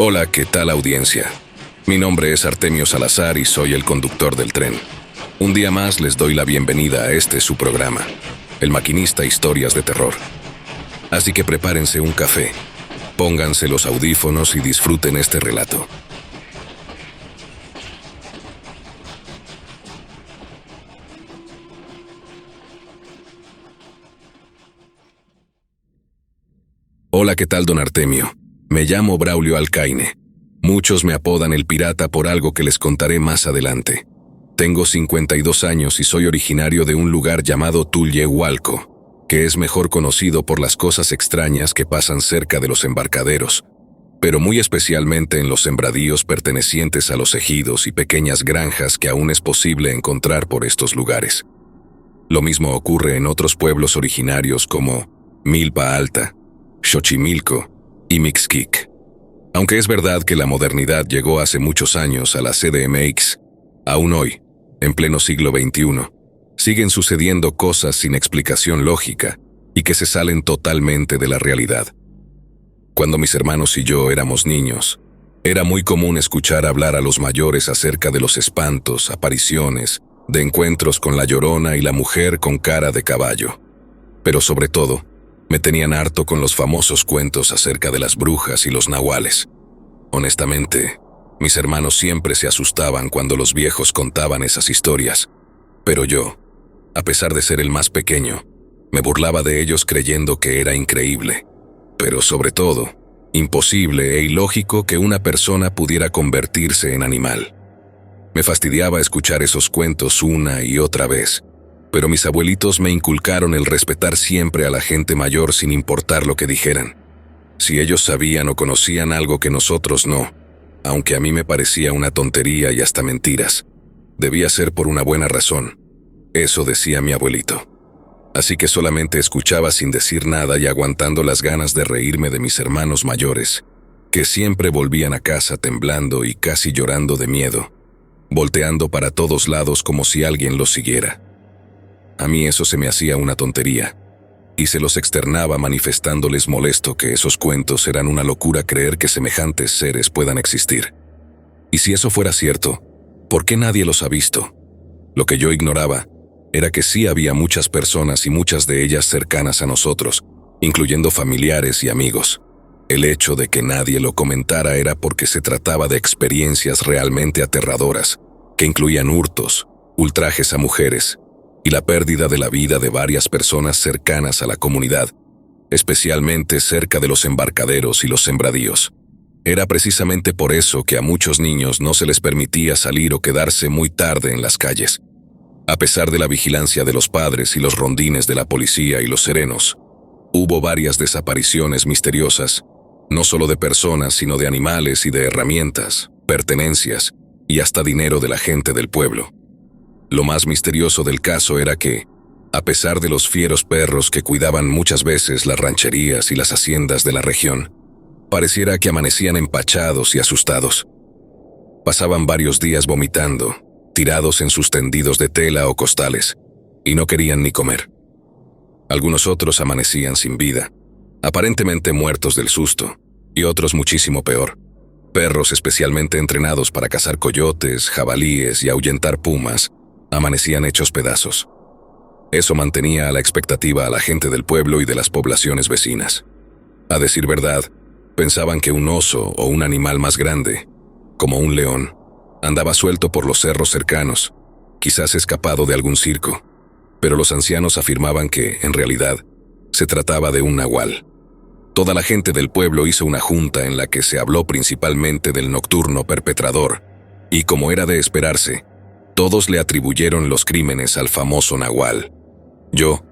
Hola, ¿qué tal audiencia? Mi nombre es Artemio Salazar y soy el conductor del tren. Un día más les doy la bienvenida a este su programa, El Maquinista Historias de Terror. Así que prepárense un café, pónganse los audífonos y disfruten este relato. Hola, ¿qué tal, don Artemio? Me llamo Braulio Alcaine. Muchos me apodan el pirata por algo que les contaré más adelante. Tengo 52 años y soy originario de un lugar llamado Tulyehualco, que es mejor conocido por las cosas extrañas que pasan cerca de los embarcaderos, pero muy especialmente en los sembradíos pertenecientes a los ejidos y pequeñas granjas que aún es posible encontrar por estos lugares. Lo mismo ocurre en otros pueblos originarios como Milpa Alta, Xochimilco y Mixquic. Aunque es verdad que la modernidad llegó hace muchos años a la CDMX, aún hoy, en pleno siglo XXI, siguen sucediendo cosas sin explicación lógica y que se salen totalmente de la realidad. Cuando mis hermanos y yo éramos niños, era muy común escuchar hablar a los mayores acerca de los espantos, apariciones, de encuentros con la Llorona y la mujer con cara de caballo. Pero sobre todo, me tenían harto con los famosos cuentos acerca de las brujas y los nahuales. Honestamente, mis hermanos siempre se asustaban cuando los viejos contaban esas historias, pero yo, a pesar de ser el más pequeño, me burlaba de ellos creyendo que era increíble, pero sobre todo, imposible e ilógico que una persona pudiera convertirse en animal. Me fastidiaba escuchar esos cuentos una y otra vez, pero mis abuelitos me inculcaron el respetar siempre a la gente mayor sin importar lo que dijeran. Si ellos sabían o conocían algo que nosotros no, aunque a mí me parecía una tontería y hasta mentiras, debía ser por una buena razón. Eso decía mi abuelito. Así que solamente escuchaba sin decir nada y aguantando las ganas de reírme de mis hermanos mayores, que siempre volvían a casa temblando y casi llorando de miedo, volteando para todos lados como si alguien los siguiera. A mí eso se me hacía una tontería, y se los externaba manifestándoles molesto que esos cuentos eran una locura creer que semejantes seres puedan existir. Y si eso fuera cierto, ¿por qué nadie los ha visto? Lo que yo ignoraba era que sí había muchas personas y muchas de ellas cercanas a nosotros, incluyendo familiares y amigos. El hecho de que nadie lo comentara era porque se trataba de experiencias realmente aterradoras, que incluían hurtos, ultrajes a mujeres, y la pérdida de la vida de varias personas cercanas a la comunidad, especialmente cerca de los embarcaderos y los sembradíos. Era precisamente por eso que a muchos niños no se les permitía salir o quedarse muy tarde en las calles. A pesar de la vigilancia de los padres y los rondines de la policía y los serenos, hubo varias desapariciones misteriosas, no solo de personas sino de animales y de herramientas, pertenencias y hasta dinero de la gente del pueblo. Lo más misterioso del caso era que, a pesar de los fieros perros que cuidaban muchas veces las rancherías y las haciendas de la región, pareciera que amanecían empachados y asustados. Pasaban varios días vomitando, tirados en sus tendidos de tela o costales, y no querían ni comer. Algunos otros amanecían sin vida, aparentemente muertos del susto, y otros muchísimo peor. Perros especialmente entrenados para cazar coyotes, jabalíes y ahuyentar pumas, amanecían hechos pedazos. Eso mantenía a la expectativa a la gente del pueblo y de las poblaciones vecinas. A decir verdad, pensaban que un oso o un animal más grande, como un león, andaba suelto por los cerros cercanos, quizás escapado de algún circo, pero los ancianos afirmaban que, en realidad, se trataba de un nahual. Toda la gente del pueblo hizo una junta en la que se habló principalmente del nocturno perpetrador, y como era de esperarse, todos le atribuyeron los crímenes al famoso nahual. Yo,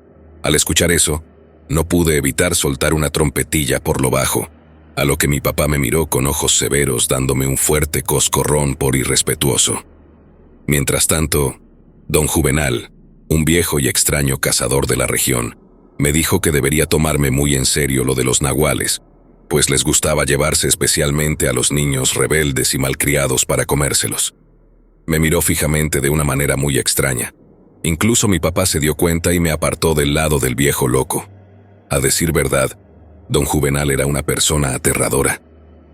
al escuchar eso, no pude evitar soltar una trompetilla por lo bajo, a lo que mi papá me miró con ojos severos dándome un fuerte coscorrón por irrespetuoso. Mientras tanto, don Juvenal, un viejo y extraño cazador de la región, me dijo que debería tomarme muy en serio lo de los nahuales, pues les gustaba llevarse especialmente a los niños rebeldes y malcriados para comérselos. Me miró fijamente de una manera muy extraña. Incluso mi papá se dio cuenta y me apartó del lado del viejo loco. A decir verdad, don Juvenal era una persona aterradora.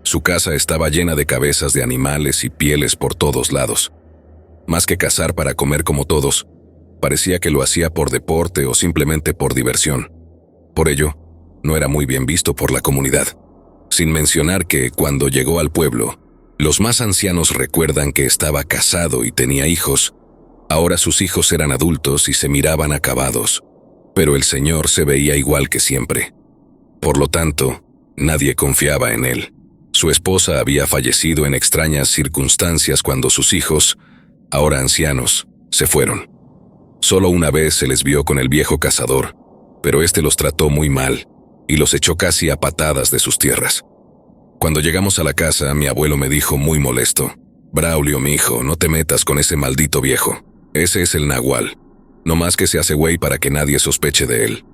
Su casa estaba llena de cabezas de animales y pieles por todos lados. Más que cazar para comer como todos, parecía que lo hacía por deporte o simplemente por diversión. Por ello, no era muy bien visto por la comunidad. Sin mencionar que, cuando llegó al pueblo, los más ancianos recuerdan que estaba casado y tenía hijos. Ahora sus hijos eran adultos y se miraban acabados, pero el señor se veía igual que siempre. Por lo tanto, nadie confiaba en él. Su esposa había fallecido en extrañas circunstancias cuando sus hijos, ahora ancianos, se fueron. Solo una vez se les vio con el viejo cazador, pero este los trató muy mal y los echó casi a patadas de sus tierras. Cuando llegamos a la casa, mi abuelo me dijo muy molesto: «Braulio, mi hijo, no te metas con ese maldito viejo. Ese es el nahual. No más que se hace güey para que nadie sospeche de él».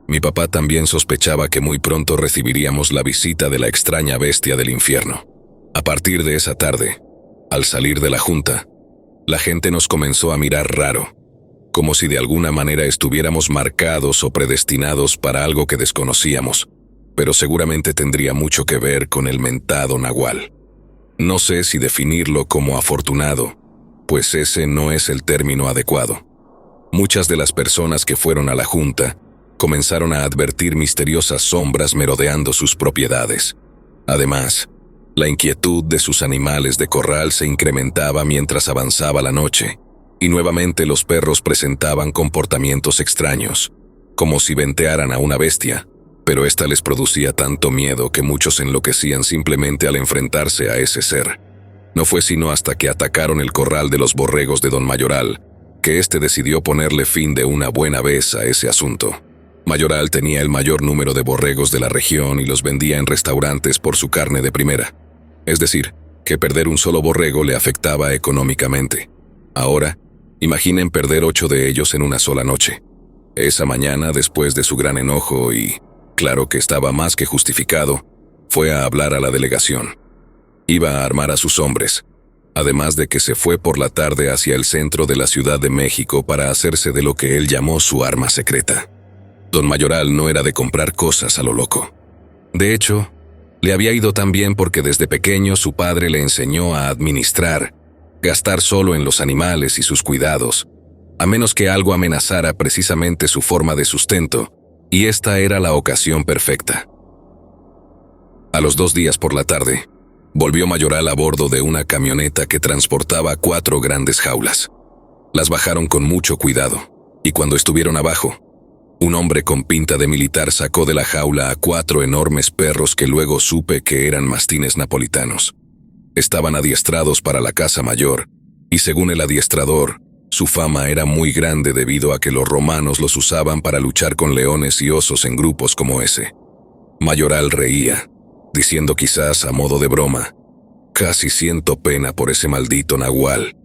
Mi papá también sospechaba que muy pronto recibiríamos la visita de la extraña bestia del infierno. A partir de esa tarde, al salir de la junta, la gente nos comenzó a mirar raro, como si de alguna manera estuviéramos marcados o predestinados para algo que desconocíamos, pero seguramente tendría mucho que ver con el mentado nahual. No sé si definirlo como afortunado, pues ese no es el término adecuado. Muchas de las personas que fueron a la junta comenzaron a advertir misteriosas sombras merodeando sus propiedades. Además, la inquietud de sus animales de corral se incrementaba mientras avanzaba la noche, y nuevamente los perros presentaban comportamientos extraños, como si ventearan a una bestia, pero esta les producía tanto miedo que muchos enloquecían simplemente al enfrentarse a ese ser. No fue sino hasta que atacaron el corral de los borregos de don Mayoral, que éste decidió ponerle fin de una buena vez a ese asunto. Mayoral tenía el mayor número de borregos de la región y los vendía en restaurantes por su carne de primera. Es decir, que perder un solo borrego le afectaba económicamente. Ahora, imaginen perder 8 de ellos en una sola noche. Esa mañana, después de su gran enojo y, claro que estaba más que justificado, fue a hablar a la delegación. Iba a armar a sus hombres, además de que se fue por la tarde hacia el centro de la Ciudad de México para hacerse de lo que él llamó su arma secreta. Don Mayoral no era de comprar cosas a lo loco. De hecho, le había ido tan bien porque desde pequeño su padre le enseñó a administrar, gastar solo en los animales y sus cuidados, a menos que algo amenazara precisamente su forma de sustento, y esta era la ocasión perfecta. A los 2 días por la tarde, volvió Mayoral a bordo de una camioneta que transportaba 4 grandes jaulas. Las bajaron con mucho cuidado, y cuando estuvieron abajo, un hombre con pinta de militar sacó de la jaula a 4 enormes perros que luego supe que eran mastines napolitanos. Estaban adiestrados para la caza mayor, y según el adiestrador, su fama era muy grande debido a que los romanos los usaban para luchar con leones y osos en grupos como ese. Mayoral reía, diciendo quizás a modo de broma: «Casi siento pena por ese maldito nahual»,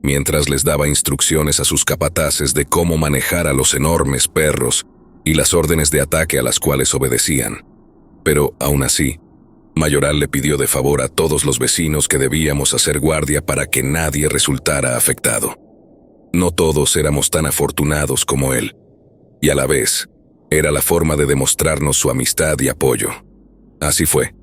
mientras les daba instrucciones a sus capataces de cómo manejar a los enormes perros y las órdenes de ataque a las cuales obedecían. Pero, aún así, Mayoral le pidió de favor a todos los vecinos que debíamos hacer guardia para que nadie resultara afectado. No todos éramos tan afortunados como él, y a la vez, era la forma de demostrarnos su amistad y apoyo. Así fue.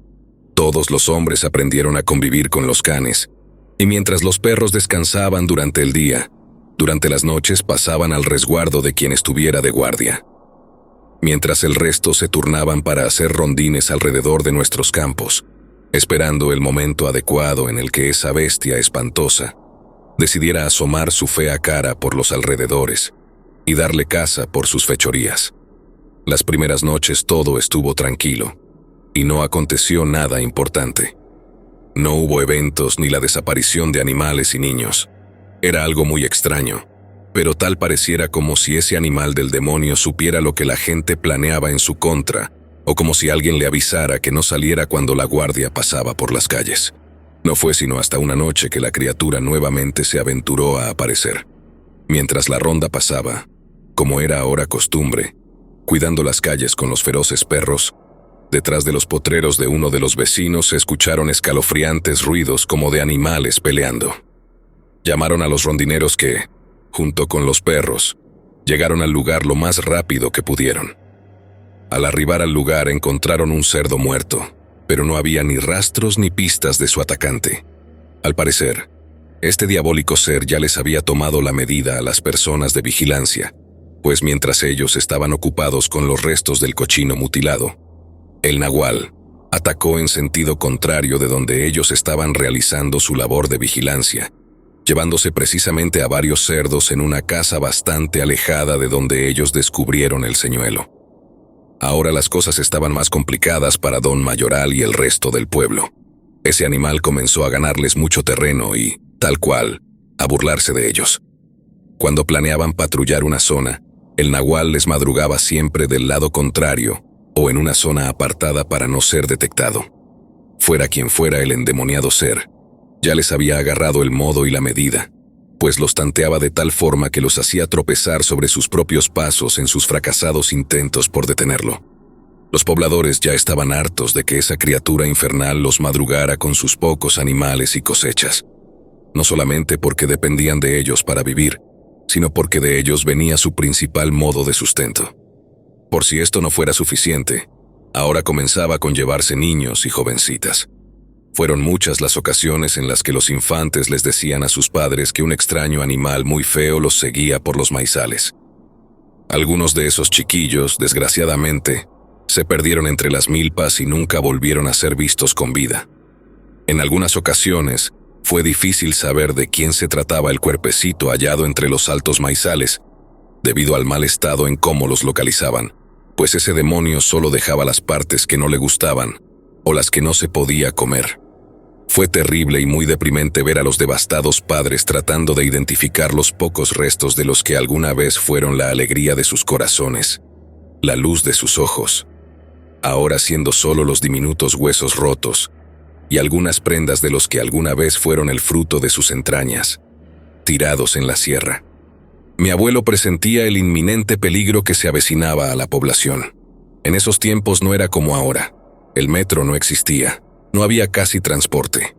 Todos los hombres aprendieron a convivir con los canes, y mientras los perros descansaban durante el día, durante las noches pasaban al resguardo de quien estuviera de guardia. Mientras el resto se turnaban para hacer rondines alrededor de nuestros campos, esperando el momento adecuado en el que esa bestia espantosa decidiera asomar su fea cara por los alrededores y darle caza por sus fechorías. Las primeras noches todo estuvo tranquilo, y no aconteció nada importante. No hubo eventos ni la desaparición de animales y niños. Era algo muy extraño, pero tal pareciera como si ese animal del demonio supiera lo que la gente planeaba en su contra, o como si alguien le avisara que no saliera cuando la guardia pasaba por las calles. No fue sino hasta una noche que la criatura nuevamente se aventuró a aparecer. Mientras la ronda pasaba, como era ahora costumbre, cuidando las calles con los feroces perros, detrás de los potreros de uno de los vecinos se escucharon escalofriantes ruidos como de animales peleando. Llamaron a los rondineros que, junto con los perros, llegaron al lugar lo más rápido que pudieron. Al arribar al lugar encontraron un cerdo muerto, pero no había ni rastros ni pistas de su atacante. Al parecer, este diabólico ser ya les había tomado la medida a las personas de vigilancia, pues mientras ellos estaban ocupados con los restos del cochino mutilado, el nahual atacó en sentido contrario de donde ellos estaban realizando su labor de vigilancia, llevándose precisamente a varios cerdos en una casa bastante alejada de donde ellos descubrieron el señuelo. Ahora las cosas estaban más complicadas para Don Mayoral y el resto del pueblo. Ese animal comenzó a ganarles mucho terreno y, tal cual, a burlarse de ellos. Cuando planeaban patrullar una zona, el nahual les madrugaba siempre del lado contrario o en una zona apartada para no ser detectado. Fuera quien fuera el endemoniado ser, ya les había agarrado el modo y la medida, pues los tanteaba de tal forma que los hacía tropezar sobre sus propios pasos en sus fracasados intentos por detenerlo. Los pobladores ya estaban hartos de que esa criatura infernal los madrugara con sus pocos animales y cosechas, no solamente porque dependían de ellos para vivir, sino porque de ellos venía su principal modo de sustento. Por si esto no fuera suficiente, ahora comenzaba con llevarse niños y jovencitas. Fueron muchas las ocasiones en las que los infantes les decían a sus padres que un extraño animal muy feo los seguía por los maizales. Algunos de esos chiquillos, desgraciadamente, se perdieron entre las milpas y nunca volvieron a ser vistos con vida. En algunas ocasiones, fue difícil saber de quién se trataba el cuerpecito hallado entre los altos maizales, debido al mal estado en cómo los localizaban, pues ese demonio solo dejaba las partes que no le gustaban o las que no se podía comer. Fue terrible y muy deprimente ver a los devastados padres tratando de identificar los pocos restos de los que alguna vez fueron la alegría de sus corazones, la luz de sus ojos, ahora siendo solo los diminutos huesos rotos y algunas prendas de los que alguna vez fueron el fruto de sus entrañas, tirados en la sierra. Mi abuelo presentía el inminente peligro que se avecinaba a la población. En esos tiempos no era como ahora. El metro no existía, no había casi transporte.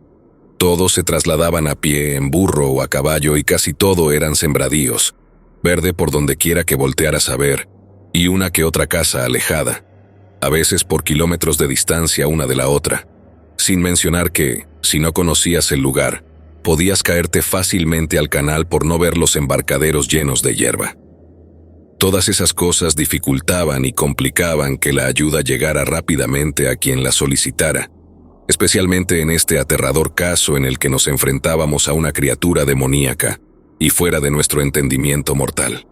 Todos se trasladaban a pie, en burro o a caballo y casi todo eran sembradíos, verde por donde quiera que voltearas a ver, y una que otra casa alejada, a veces por kilómetros de distancia una de la otra, sin mencionar que, si no conocías el lugar, podías caerte fácilmente al canal por no ver los embarcaderos llenos de hierba. Todas esas cosas dificultaban y complicaban que la ayuda llegara rápidamente a quien la solicitara, especialmente en este aterrador caso en el que nos enfrentábamos a una criatura demoníaca y fuera de nuestro entendimiento mortal.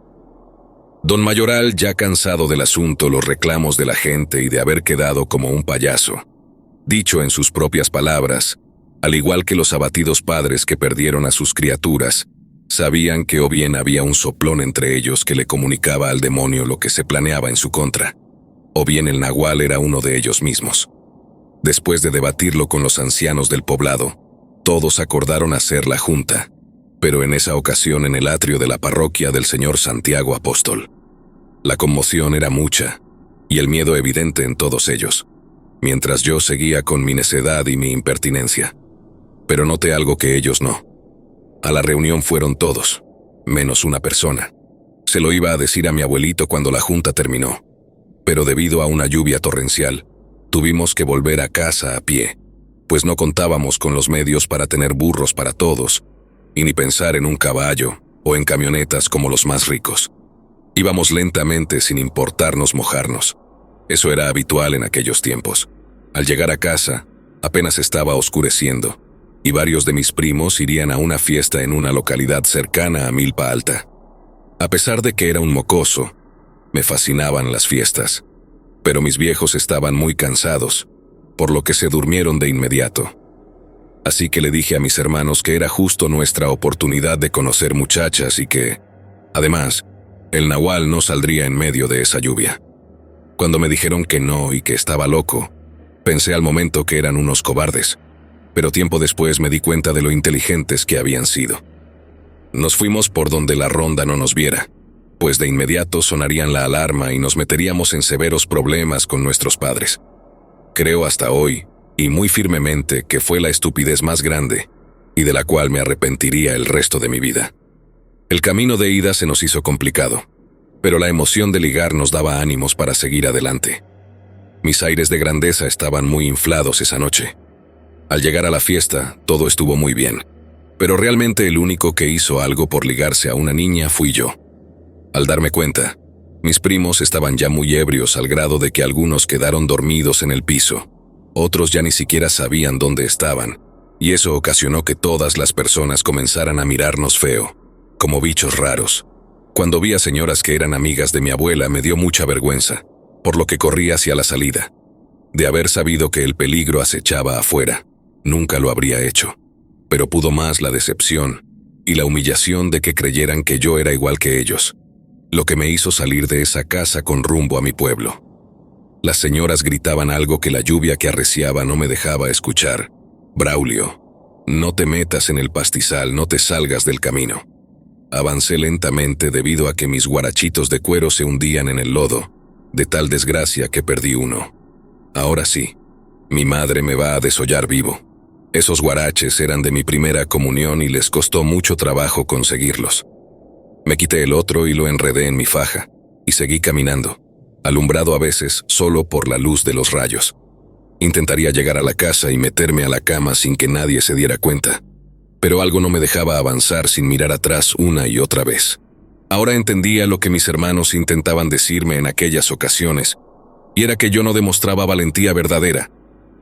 Don Mayoral, ya cansado del asunto, los reclamos de la gente y de haber quedado como un payaso, dicho en sus propias palabras, al igual que los abatidos padres que perdieron a sus criaturas, sabían que o bien había un soplón entre ellos que le comunicaba al demonio lo que se planeaba en su contra, o bien el nahual era uno de ellos mismos. Después de debatirlo con los ancianos del poblado, todos acordaron hacer la junta, pero en esa ocasión en el atrio de la parroquia del señor Santiago Apóstol. La conmoción era mucha, y el miedo evidente en todos ellos, mientras yo seguía con mi necedad y mi impertinencia. Pero noté algo que ellos no. A la reunión fueron todos, menos una persona. Se lo iba a decir a mi abuelito cuando la junta terminó, pero debido a una lluvia torrencial, tuvimos que volver a casa a pie, pues no contábamos con los medios para tener burros para todos, y ni pensar en un caballo o en camionetas como los más ricos. Íbamos lentamente sin importarnos mojarnos. Eso era habitual en aquellos tiempos. Al llegar a casa, apenas estaba oscureciendo, y varios de mis primos irían a una fiesta en una localidad cercana a Milpa Alta. A pesar de que era un mocoso, me fascinaban las fiestas, pero mis viejos estaban muy cansados, por lo que se durmieron de inmediato. Así que le dije a mis hermanos que era justo nuestra oportunidad de conocer muchachas y que, además, el nahual no saldría en medio de esa lluvia. Cuando me dijeron que no y que estaba loco, pensé al momento que eran unos cobardes, pero tiempo después me di cuenta de lo inteligentes que habían sido. Nos fuimos por donde la ronda no nos viera, pues de inmediato sonarían la alarma y nos meteríamos en severos problemas con nuestros padres. Creo hasta hoy, y muy firmemente, que fue la estupidez más grande, y de la cual me arrepentiría el resto de mi vida. El camino de ida se nos hizo complicado, pero la emoción de ligar nos daba ánimos para seguir adelante. Mis aires de grandeza estaban muy inflados esa noche. Al llegar a la fiesta, todo estuvo muy bien, pero realmente el único que hizo algo por ligarse a una niña fui yo. Al darme cuenta, mis primos estaban ya muy ebrios al grado de que algunos quedaron dormidos en el piso, otros ya ni siquiera sabían dónde estaban, y eso ocasionó que todas las personas comenzaran a mirarnos feo, como bichos raros. Cuando vi a señoras que eran amigas de mi abuela me dio mucha vergüenza, por lo que corrí hacia la salida. De haber sabido que el peligro acechaba afuera, nunca lo habría hecho, pero pudo más la decepción y la humillación de que creyeran que yo era igual que ellos, lo que me hizo salir de esa casa con rumbo a mi pueblo. Las señoras gritaban algo que la lluvia que arreciaba no me dejaba escuchar. Braulio, no te metas en el pastizal, no te salgas del camino. Avancé lentamente debido a que mis guarachitos de cuero se hundían en el lodo, de tal desgracia que perdí uno. Ahora sí, mi madre me va a desollar vivo. Esos guaraches eran de mi primera comunión y les costó mucho trabajo conseguirlos. Me quité el otro y lo enredé en mi faja, y seguí caminando, alumbrado a veces solo por la luz de los rayos. Intentaría llegar a la casa y meterme a la cama sin que nadie se diera cuenta, pero algo no me dejaba avanzar sin mirar atrás una y otra vez. Ahora entendía lo que mis hermanos intentaban decirme en aquellas ocasiones, y era que yo no demostraba valentía verdadera,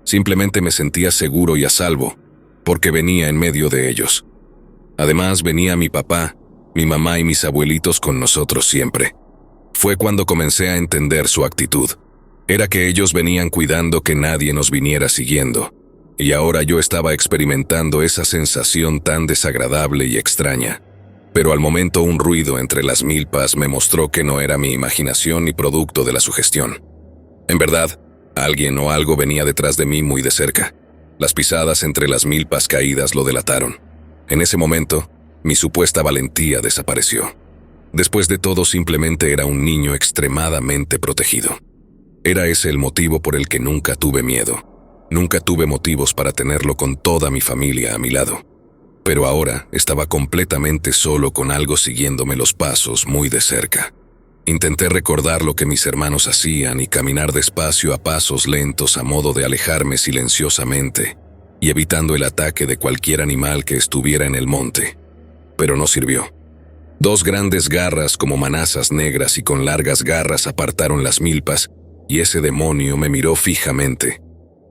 simplemente me sentía seguro y a salvo, porque venía en medio de ellos. Además venía mi papá, mi mamá y mis abuelitos con nosotros siempre. Fue cuando comencé a entender su actitud. Era que ellos venían cuidando que nadie nos viniera siguiendo, y ahora yo estaba experimentando esa sensación tan desagradable y extraña. Pero al momento un ruido entre las milpas me mostró que no era mi imaginación ni producto de la sugestión. En verdad, alguien o algo venía detrás de mí muy de cerca. Las pisadas entre las milpas caídas lo delataron. En ese momento, mi supuesta valentía desapareció. Después de todo, simplemente era un niño extremadamente protegido. Era ese el motivo por el que nunca tuve miedo. Nunca tuve motivos para tenerlo con toda mi familia a mi lado. Pero ahora estaba completamente solo con algo siguiéndome los pasos muy de cerca. Intenté recordar lo que mis hermanos hacían y caminar despacio a pasos lentos a modo de alejarme silenciosamente y evitando el ataque de cualquier animal que estuviera en el monte. Pero no sirvió. Dos grandes garras como manazas negras y con largas garras apartaron las milpas y ese demonio me miró fijamente,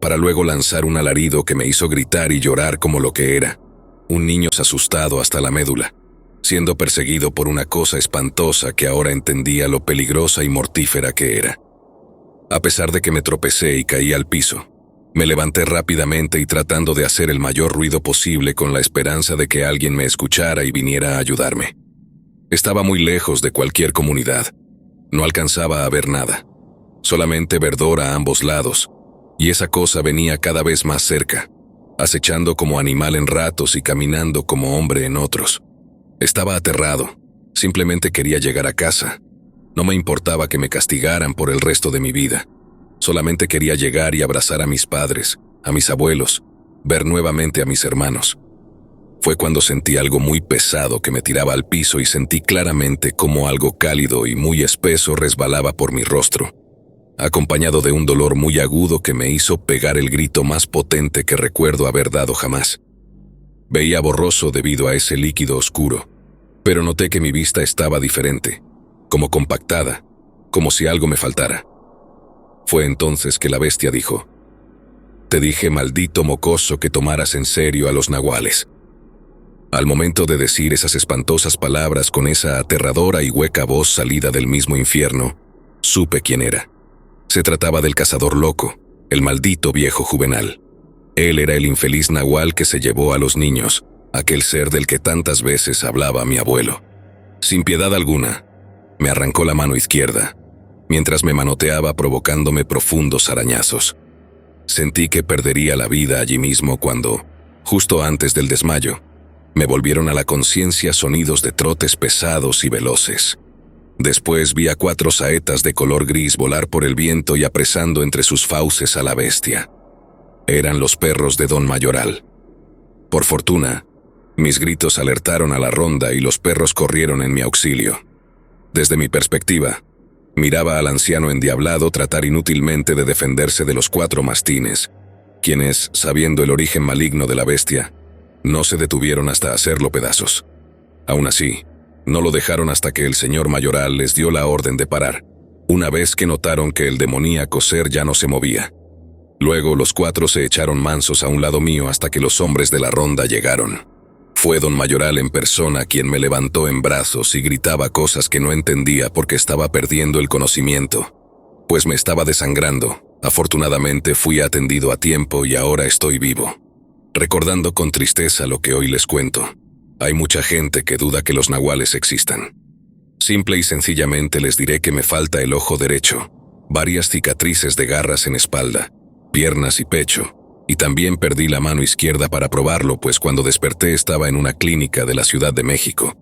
para luego lanzar un alarido que me hizo gritar y llorar como lo que era, un niño asustado hasta la médula, siendo perseguido por una cosa espantosa que ahora entendía lo peligrosa y mortífera que era. A pesar de que me tropecé y caí al piso, me levanté rápidamente y tratando de hacer el mayor ruido posible con la esperanza de que alguien me escuchara y viniera a ayudarme. Estaba muy lejos de cualquier comunidad, no alcanzaba a ver nada, solamente verdor a ambos lados, y esa cosa venía cada vez más cerca, acechando como animal en ratos y caminando como hombre en otros. Estaba aterrado, simplemente quería llegar a casa. No me importaba que me castigaran por el resto de mi vida. Solamente quería llegar y abrazar a mis padres, a mis abuelos, ver nuevamente a mis hermanos. Fue cuando sentí algo muy pesado que me tiraba al piso y sentí claramente cómo algo cálido y muy espeso resbalaba por mi rostro, acompañado de un dolor muy agudo que me hizo pegar el grito más potente que recuerdo haber dado jamás. Veía borroso debido a ese líquido oscuro, pero noté que mi vista estaba diferente, como compactada, como si algo me faltara. Fue entonces que la bestia dijo: «Te dije, maldito mocoso, que tomaras en serio a los nahuales». Al momento de decir esas espantosas palabras con esa aterradora y hueca voz salida del mismo infierno, supe quién era. Se trataba del cazador loco, el maldito viejo Juvenal. Él era el infeliz nahual que se llevó a los niños, aquel ser del que tantas veces hablaba mi abuelo. Sin piedad alguna, me arrancó la mano izquierda, mientras me manoteaba provocándome profundos arañazos. Sentí que perdería la vida allí mismo cuando, justo antes del desmayo, me volvieron a la conciencia sonidos de trotes pesados y veloces. Después vi a 4 saetas de color gris volar por el viento y apresando entre sus fauces a la bestia. Eran los perros de Don Mayoral. Por fortuna, mis gritos alertaron a la ronda y los perros corrieron en mi auxilio. Desde mi perspectiva, Miraba al anciano endiablado tratar inútilmente de defenderse de los 4 mastines, quienes, sabiendo el origen maligno de la bestia, no se detuvieron hasta hacerlo pedazos. Aún así, no lo dejaron hasta que el señor mayoral les dio la orden de parar, una vez que notaron que el demoníaco ser ya no se movía. Luego los 4 se echaron mansos a un lado mío hasta que los hombres de la ronda llegaron. Fue don Mayoral en persona quien me levantó en brazos y gritaba cosas que no entendía porque estaba perdiendo el conocimiento, pues me estaba desangrando. Afortunadamente fui atendido a tiempo y ahora estoy vivo. Recordando con tristeza lo que hoy les cuento, hay mucha gente que duda que los nahuales existan. Simple y sencillamente les diré que me falta el ojo derecho, varias cicatrices de garras en espalda, piernas y pecho, y también perdí la mano izquierda para probarlo, pues cuando desperté estaba en una clínica de la Ciudad de México.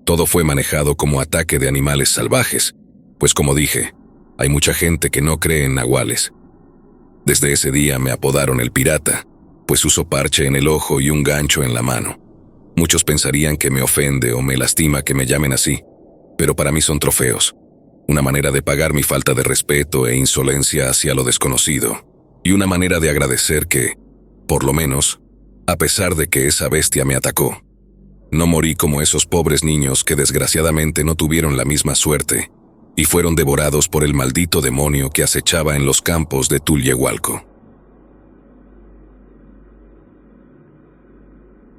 Todo fue manejado como ataque de animales salvajes, pues como dije, hay mucha gente que no cree en nahuales. Desde ese día me apodaron el pirata, pues uso parche en el ojo y un gancho en la mano. Muchos pensarían que me ofende o me lastima que me llamen así, pero para mí son trofeos, una manera de pagar mi falta de respeto e insolencia hacia lo desconocido, y una manera de agradecer que, por lo menos, a pesar de que esa bestia me atacó, no morí como esos pobres niños que desgraciadamente no tuvieron la misma suerte y fueron devorados por el maldito demonio que acechaba en los campos de Tulyehualco.